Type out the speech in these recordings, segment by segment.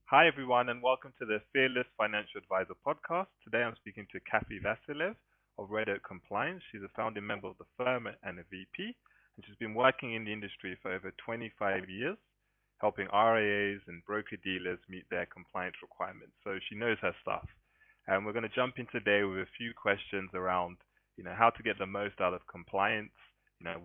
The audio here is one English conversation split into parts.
Hi, everyone, and welcome to the Fearless Financial Advisor podcast. Today I'm speaking to Cathy Vasilev of Red Oak Compliance. She's a founding member of the firm and a VP, and she's been working in the industry for over 25 years, helping RIAs and broker-dealers meet their compliance requirements. So she knows her stuff. And we're going to jump in today with a few questions around, how to get the most out of compliance,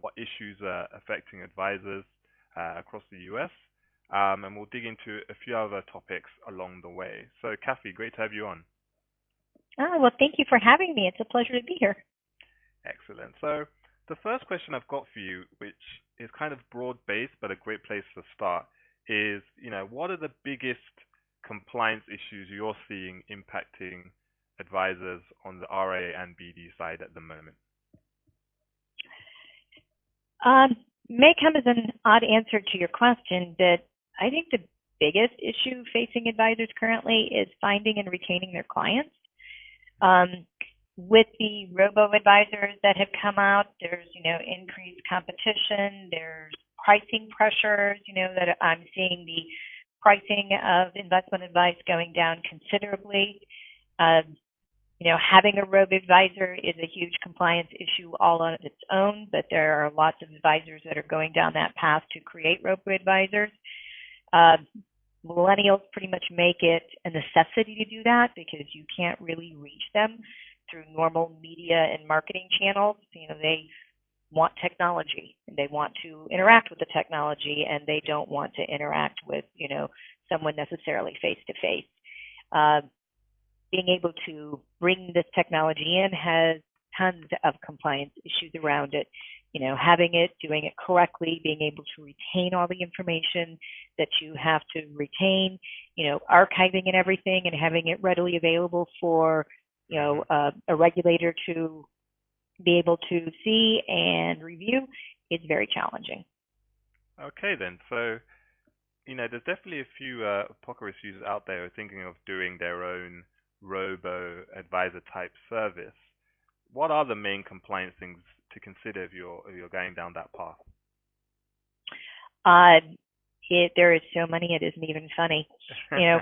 what issues are affecting advisors across the US. And we'll dig into a few other topics along the way. So, Cathy, great to have you on. Well, thank you for having me. It's a pleasure to be here. Excellent. So, the first question I've got for you, which is kind of broad-based but a great place to start, is, what are the biggest compliance issues you're seeing impacting advisors on the RIA and BD side at the moment? May come as an odd answer to your question, but I think the biggest issue facing advisors currently is finding and retaining their clients. With the robo-advisors that have come out, there's, increased competition, there's pricing pressures, that I'm seeing the pricing of investment advice going down considerably. Having a robo-advisor is a huge compliance issue all on its own, but there are lots of advisors that are going down that path to create robo-advisors. Millennials pretty much make it a necessity to do that because you can't really reach them through normal media and marketing channels. They want technology and they want to interact with the technology and they don't want to interact with, someone necessarily face to face. Being able to bring this technology in has tons of compliance issues around it. Having it, doing it correctly, being able to retain all the information that you have to retain, archiving and everything and having it readily available for, a regulator to be able to see and review is very challenging. Okay, then. So, there's definitely a few poker users out there who are thinking of doing their own robo-advisor type service. What are the main compliance things to consider if you're going down that path? There is so many, it isn't even funny.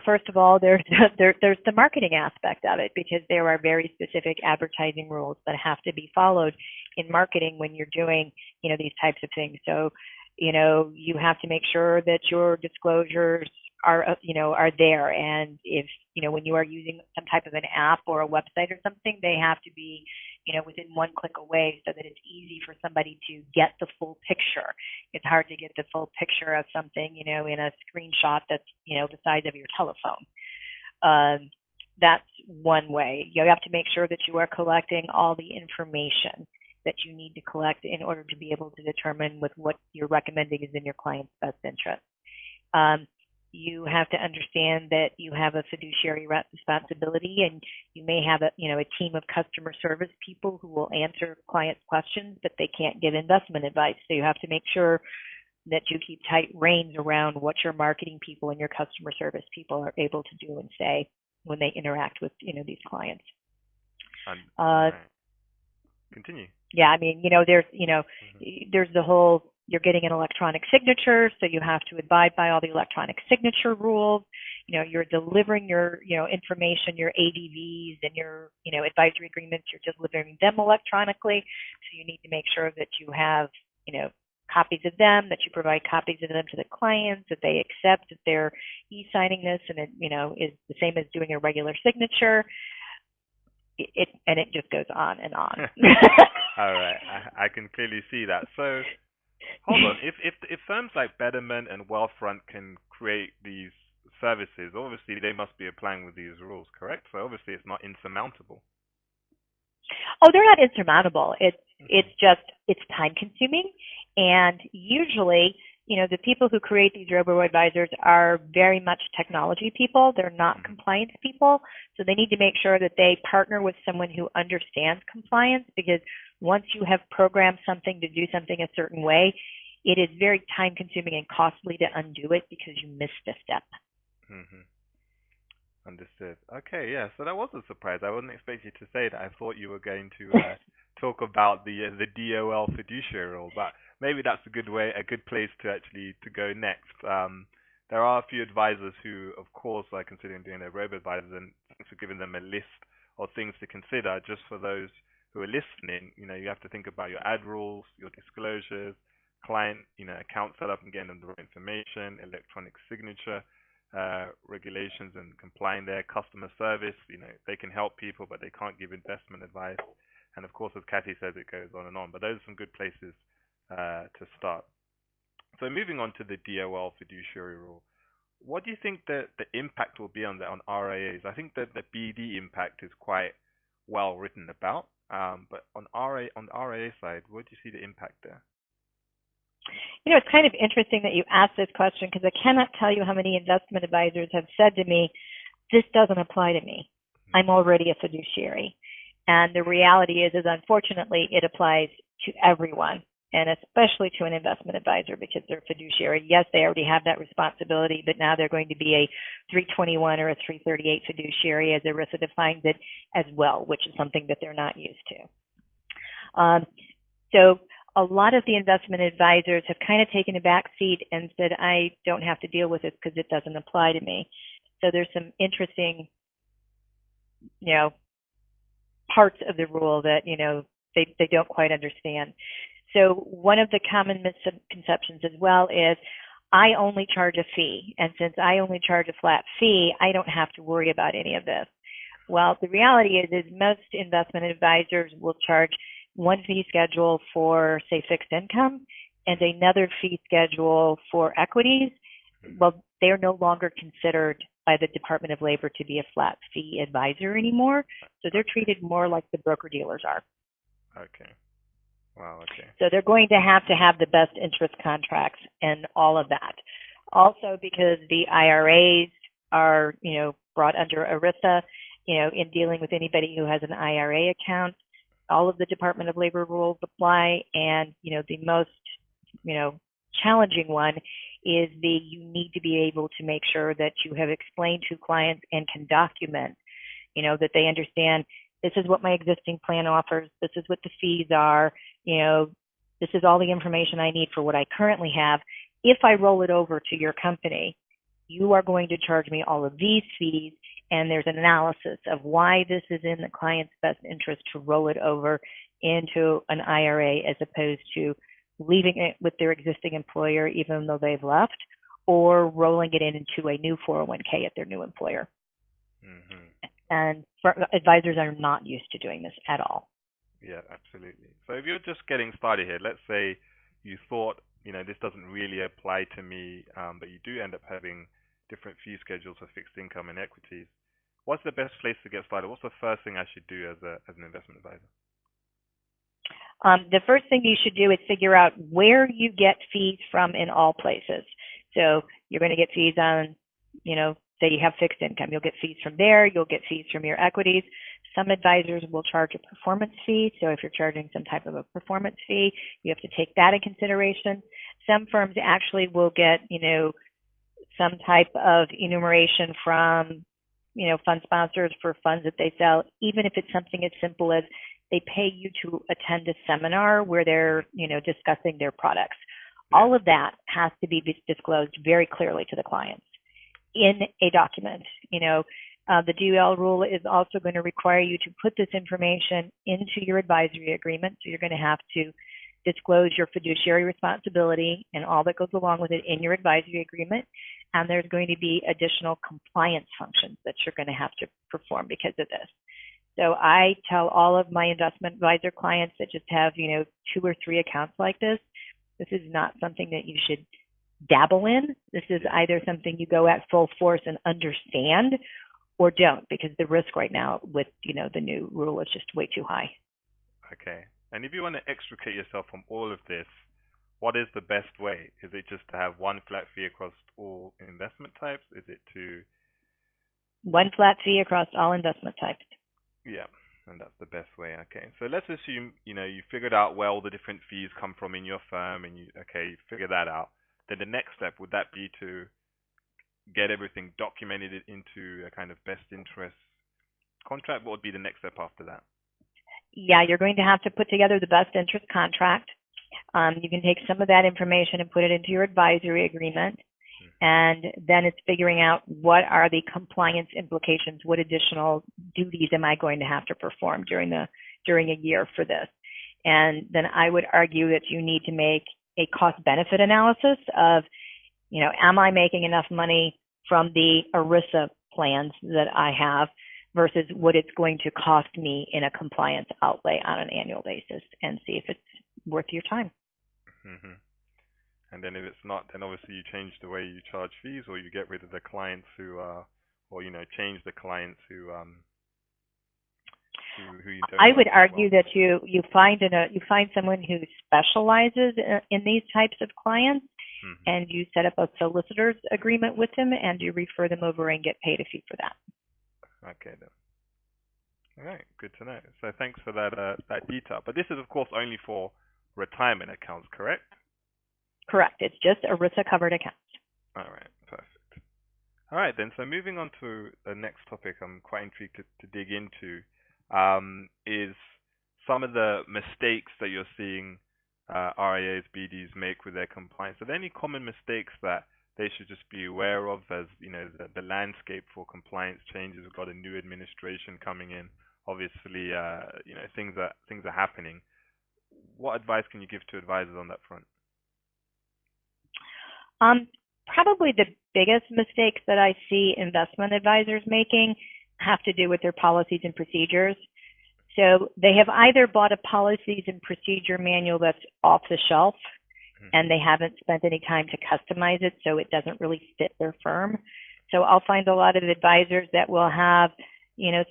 First of all, there's the marketing aspect of it because there are very specific advertising rules that have to be followed in marketing when you're doing, these types of things. So, you have to make sure that your disclosures are there. And if, when you are using some type of an app or a website or something, they have to be, within one click away so that it's easy for somebody to get the full picture. It's hard to get the full picture of something, in a screenshot that's, the size of your telephone. That's one way. You have to make sure that you are collecting all the information that you need to collect in order to be able to determine with what you're recommending is in your client's best interest. You have to understand that you have a fiduciary responsibility and you may have a team of customer service people who will answer clients' questions, but they can't give investment advice. So you have to make sure that you keep tight reins around what your marketing people and your customer service people are able to do and say when they interact with, these clients. Continue. Yeah, there's the whole, you're getting an electronic signature, so you have to abide by all the electronic signature rules. You're delivering your, information, your ADVs and your, advisory agreements, you're delivering them electronically. So you need to make sure that you have, copies of them, that you provide copies of them to the clients, that they accept that they're e-signing this and it, is the same as doing a regular signature. And it just goes on and on. All right, I can clearly see that. So, hold on. If firms like Betterment and Wealthfront can create these services, obviously they must be applying with these rules, correct? So obviously it's not insurmountable. Oh, they're not insurmountable. It's time consuming, and usually, the people who create these robo-advisors are very much technology people. They're not compliance people. So they need to make sure that they partner with someone who understands compliance, because once you have programmed something to do something a certain way, it is very time consuming and costly to undo it because you missed a step. Mm-hmm. Understood. Okay, yeah. So that was a surprise. I wasn't expecting you to say that. I thought you were going to talk about the DOL Fiduciary rule, but maybe that's a good place to go next. there are a few advisors who, of course, are considering doing their robo-advisors, and thanks for giving them a list of things to consider. Just for those who are listening, you have to think about your ad rules, your disclosures, client, account setup and getting them the right information, electronic signature, regulations and complying there, customer service, they can help people, but they can't give investment advice. And of course, as Cathy says, it goes on and on, but those are some good places to start. So moving on to the DOL fiduciary rule, what do you think that the impact will be on RIAs? I think that the BD impact is quite well written about, but on the RIA side, what do you see the impact there? It's kind of interesting that you asked this question, because I cannot tell you how many investment advisors have said to me, this doesn't apply to me. I'm already a fiduciary. And the reality is unfortunately, it applies to everyone, and especially to an investment advisor, because they're fiduciary. Yes, they already have that responsibility, but now they're going to be a 321 or a 338 fiduciary, as ERISA defines it, as well, which is something that they're not used to. So a lot of the investment advisors have kind of taken a back seat and said, I don't have to deal with this because it doesn't apply to me. So there's some interesting, parts of the rule that, they don't quite understand. So one of the common misconceptions as well is, I only charge a fee. And since I only charge a flat fee, I don't have to worry about any of this. Well, the reality is most investment advisors will charge one fee schedule for, say, fixed income and another fee schedule for equities. Well, they're no longer considered by the Department of Labor to be a flat fee advisor anymore. So they're treated more like the broker-dealers are. Okay. Wow, okay. So they're going to have the best interest contracts and all of that. Also, because the IRAs are, brought under ERISA, in dealing with anybody who has an IRA account, all of the Department of Labor rules apply. And, the most, challenging one is you need to be able to make sure that you have explained to clients and can document, that they understand, this is what my existing plan offers, this is what the fees are, this is all the information I need for what I currently have. If I roll it over to your company, you are going to charge me all of these fees, and there's an analysis of why this is in the client's best interest to roll it over into an IRA as opposed to leaving it with their existing employer even though they've left, or rolling it into a new 401k at their new employer. Mm-hmm. And advisors are not used to doing this at all. Yeah, absolutely. So if you're just getting started here, let's say you thought, this doesn't really apply to me, but you do end up having different fee schedules for fixed income and equities. What's the best place to get started? What's the first thing I should do as an investment advisor? The first thing you should do is figure out where you get fees from in all places. So you're going to get fees on, say you have fixed income. You'll get fees from there. You'll get fees from your equities. Some advisors will charge a performance fee. So if you're charging some type of a performance fee, you have to take that in consideration. Some firms actually will get, some type of enumeration from, fund sponsors for funds that they sell, even if it's something as simple as they pay you to attend a seminar where they're, discussing their products. All of that has to be disclosed very clearly to the clients in a document. The DOL rule is also going to require you to put this information into your advisory agreement. So you're going to have to disclose your fiduciary responsibility and all that goes along with it in your advisory agreement. And there's going to be additional compliance functions that you're going to have to perform because of this. So I tell all of my investment advisor clients that just have, 2 or 3 accounts like this is not something that you should dabble in. This is either something you go at full force and understand, or don't, because the risk right now with, the new rule is just way too high. Okay. And if you want to extricate yourself from all of this, what is the best way? Is it just to have one flat fee across all investment types? Is it to... One flat fee across all investment types. Yeah, and that's the best way. Okay. So let's assume, you figured out where all the different fees come from in your firm, and you figure that out. Then the next step, would that be to get everything documented into a kind of best interest contract? What would be the next step after that? Yeah, you're going to have to put together the best interest contract. You can take some of that information and put it into your advisory agreement. And then it's figuring out what are the compliance implications, what additional duties am I going to have to perform during a year for this. And then I would argue that you need to make a cost-benefit analysis of, am I making enough money from the ERISA plans that I have versus what it's going to cost me in a compliance outlay on an annual basis, and see if it's worth your time. Mm-hmm. And then if it's not, then obviously you change the way you charge fees, or you get rid of the clients who or change the clients who you don't. I would argue that you find someone who specializes in these types of clients, mm-hmm. and you set up a solicitor's agreement with them, and you refer them over and get paid a fee for that. Okay then. All right, good to know. So thanks for that detail. But this is of course only for retirement accounts, correct? Correct. It's just ERISA covered accounts. All right, perfect. All right then. So moving on to the next topic, I'm quite intrigued to dig into. Is some of the mistakes that you're seeing RIAs, BDs make with their compliance. Are there any common mistakes that they should just be aware of as, the landscape for compliance changes? We've got a new administration coming in. Obviously, things are happening. What advice can you give to advisors on that front? Probably the biggest mistakes that I see investment advisors making have to do with their policies and procedures. So they have either bought a policies and procedure manual that's off the shelf, mm-hmm. and they haven't spent any time to customize it, so it doesn't really fit their firm. So I'll find a lot of advisors that will have,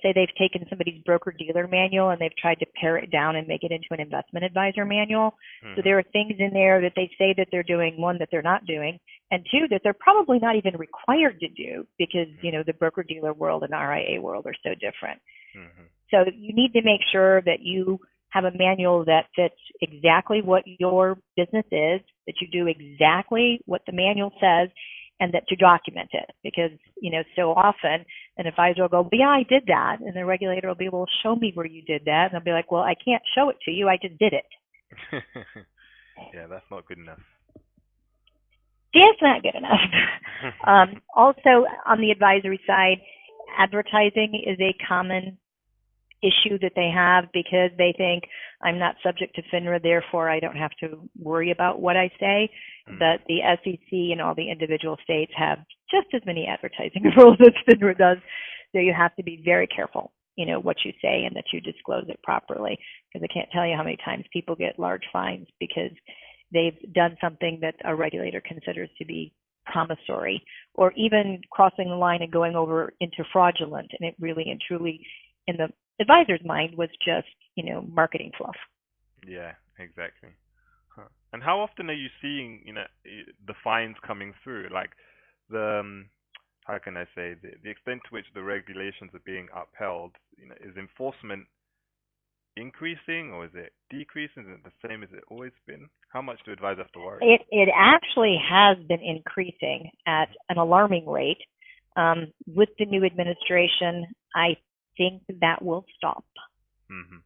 say they've taken somebody's broker-dealer manual and they've tried to pare it down and make it into an investment advisor manual. Mm-hmm. So there are things in there that they say that they're doing, one, that they're not doing, and two, that they're probably not even required to do because, the broker-dealer world and RIA world are so different. Mm-hmm. So you need to make sure that you have a manual that fits exactly what your business is, that you do exactly what the manual says, and that you document it. Because, so often an advisor will go, yeah, I did that. And the regulator will be, well, show me where you did that. And they'll be like, well, I can't show it to you. I just did it. Yeah, that's not good enough. Yeah, it's not good enough. Also, on the advisory side, advertising is a common issue that they have because they think I'm not subject to FINRA, therefore I don't have to worry about what I say. But the SEC and all the individual states have just as many advertising rules as FINRA does. So you have to be very careful, what you say and that you disclose it properly. Because I can't tell you how many times people get large fines because they've done something that a regulator considers to be promissory, or even crossing the line and going over into fraudulent, and it really and truly, in the advisor's mind, was just, marketing fluff. Yeah, exactly. Huh. And how often are you seeing, the fines coming through? Like how can I say, the extent to which the regulations are being upheld, is enforcement increasing or is it decreasing? Is it the same as it always been? How much do advisors have to worry? It actually has been increasing at an alarming rate. With the new administration, I think that will stop. Mm-hmm.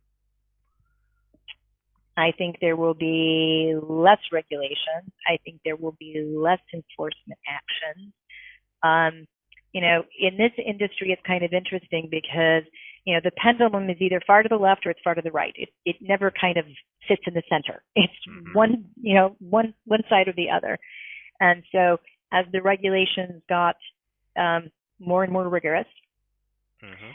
I think there will be less regulation. I think there will be less enforcement action. In this industry, it's kind of interesting because, the pendulum is either far to the left or it's far to the right. It never kind of sits in the center. It's mm-hmm. one side or the other. And so as the regulations got more and more rigorous, mm-hmm.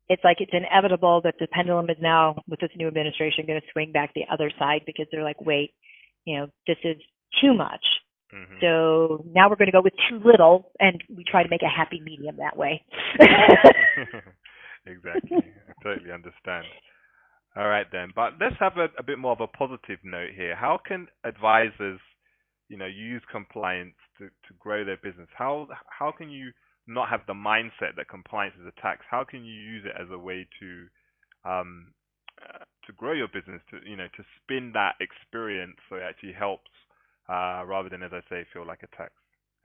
it's like it's inevitable that the pendulum is now, with this new administration, going to swing back the other side because they're like, wait, this is too much. Mm-hmm. So now we're going to go with too little, and we try to make a happy medium that way. Exactly. I totally understand. All right then, but let's have a bit more of a positive note here. How can advisors, use compliance to grow their business? How can you not have the mindset that compliance is a tax? How can you use it as a way to grow your business, to spin that experience so it actually helps, rather than, as I say, feel like a tax?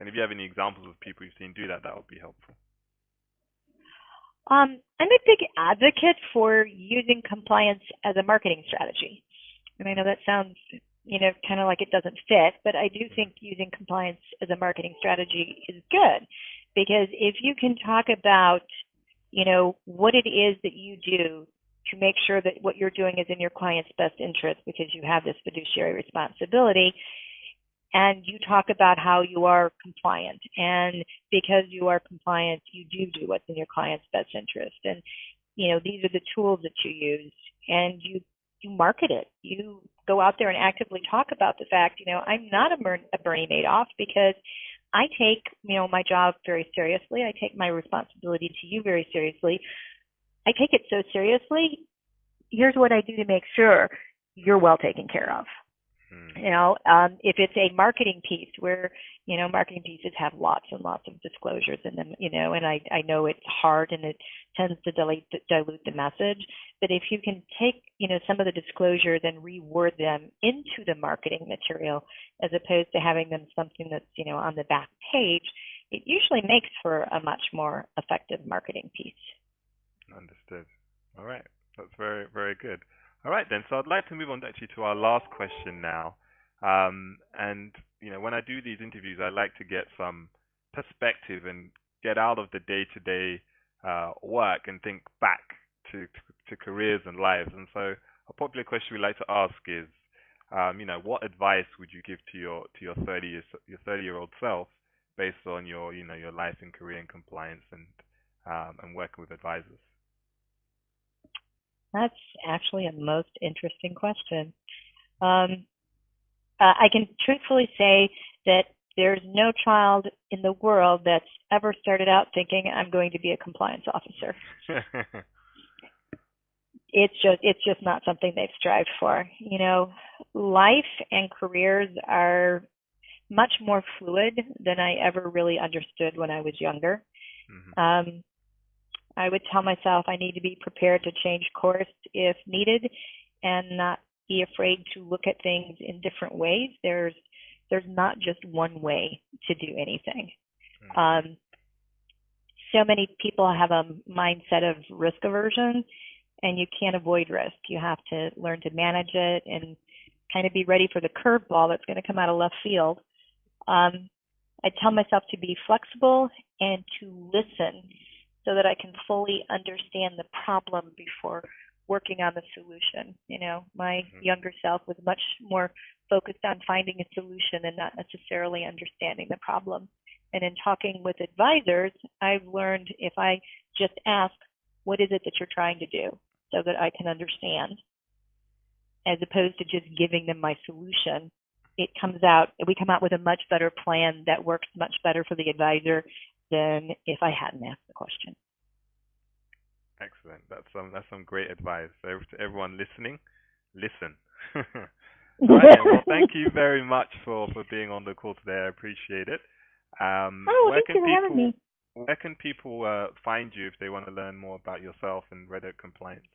And if you have any examples of people you've seen do that, that would be helpful. I'm a big advocate for using compliance as a marketing strategy. And I know that sounds kind of like it doesn't fit, but I do think using compliance as a marketing strategy is good, because if you can talk about, what it is that you do to make sure that what you're doing is in your client's best interest because you have this fiduciary responsibility, and you talk about how you are compliant, and because you are compliant, you do what's in your client's best interest. And, these are the tools that you use, and you market it. You go out there and actively talk about the fact, I'm not a Bernie Madoff, because I take, my job very seriously. I take my responsibility to you very seriously. I take it so seriously. Here's what I do to make sure you're well taken care of. If it's a marketing piece where, marketing pieces have lots and lots of disclosures in them, and I know it's hard and it tends to dilute the message. But if you can take, some of the disclosures and reword them into the marketing material, as opposed to having them something that's, on the back page, it usually makes for a much more effective marketing piece. Understood. All right. That's very, very good. All right, then. So I'd like to move on actually to our last question now. And, when I do these interviews, I like to get some perspective and get out of the day-to-day work and think back to careers and lives. And so a popular question we like to ask is, what advice would you give to your 30-year-old self based on your life and career and compliance and working with advisors? That's actually a most interesting question. I can truthfully say that there's no child in the world that's ever started out thinking, I'm going to be a compliance officer. It's just not something they've strived for. Life and careers are much more fluid than I ever really understood when I was younger. Mm-hmm. I would tell myself I need to be prepared to change course if needed, and not be afraid to look at things in different ways. There's not just one way to do anything. So many people have a mindset of risk aversion, and you can't avoid risk. You have to learn to manage it and kind of be ready for the curveball that's going to come out of left field. I tell myself to be flexible and to listen so that I can fully understand the problem before working on the solution. My younger self was much more focused on finding a solution and not necessarily understanding the problem. And in talking with advisors, I've learned if I just ask, what is it that you're trying to do, so that I can understand, as opposed to just giving them my solution, we come out with a much better plan that works much better for the advisor than if I hadn't asked the question. Excellent. That's some great advice. So to everyone listening, listen. All right, well, thank you very much for being on the call today. I appreciate it. Thank you for having me. Where can people find you if they want to learn more about yourself and Red Oak Compliance?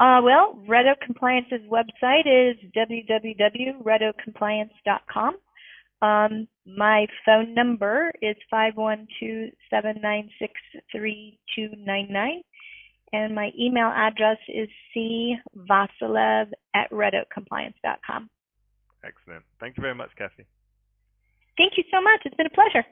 Well, Red Oak Compliance's website is www.redoakcompliance.com. My phone number is 512-796-3299. And my email address is cvasilev@redoakcompliance.com. Excellent. Thank you very much, Cathy. Thank you so much. It's been a pleasure.